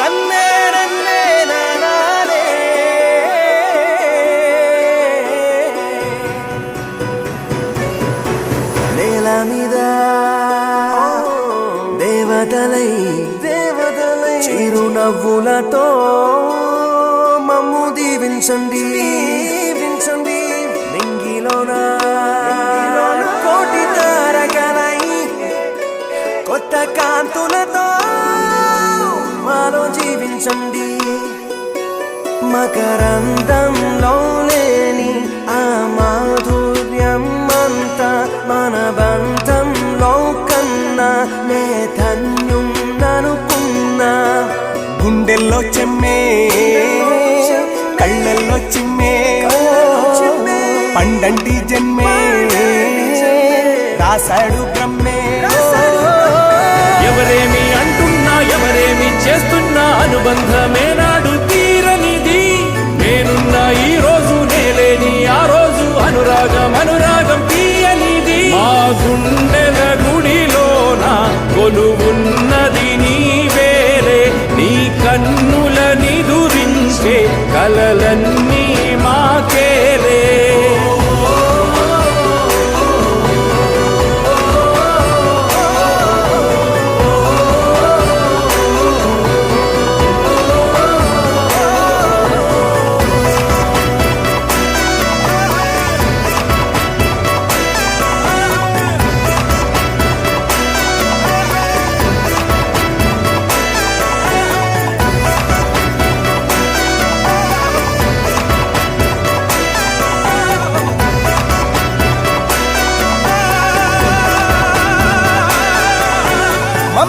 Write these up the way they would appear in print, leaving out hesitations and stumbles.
నన్నే నన్నే నానే నేల మీద దేవతలై చిరునవ్వులతో మమ్ము దీవించండి నింగిలోన కోటి తారకలై కొత్త కాంతులతో మాలో జీవించండి మకరందంలో లేని ఆ మాధుర్యం అంతా మన బంధంలో కన్నా నే ధన్యున్ననుకున్నా గుండెల్లో చెమ్మే కళ్ళల్లో చిమ్మే పండంటి జన్మే రాశాడు బ్రహ్మే ఎవరేమి అంటున్నా ఎవరేమి చేస్తున్నా అనుబంధమే నాడు తీరనిది నేనున్నా ఈ రోజు నేలేని ఆ రోజు అనురాగం తీయనిది మా గుండెల గుడిలోన కొలువున్నది నీవేలే నీ కన్నుల నిదురించే కలలన్నీ మాకేలే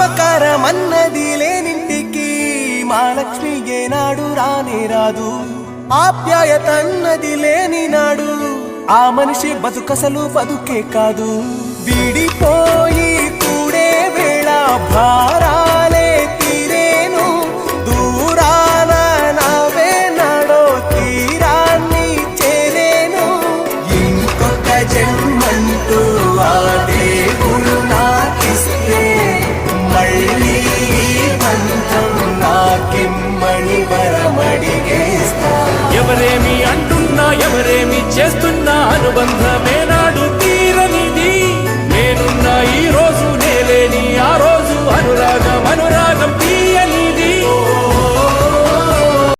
మమకారమన్నది లేనింటికి మా లక్ష్మి ఏనాడు రానే రాదు ఆప్యాయతన్నది లేని నాడు ఆ మనిషి బతుకసలు బతుకే కాదు విడిపోయి కూడే వేళ భారాలే తీరేను దూరాన నవే నాడో తీరాన్ని చేరేను ఇంకొక జన్మంటూ ఆ దేవుడు నాకిస్తే మళ్ళీ బంధం నాకిమ్మని వరమడిగేస్తా ఎవరేమి అంటున్నా ఎవరేమి చేస్తున్నా అనుబంధమేనా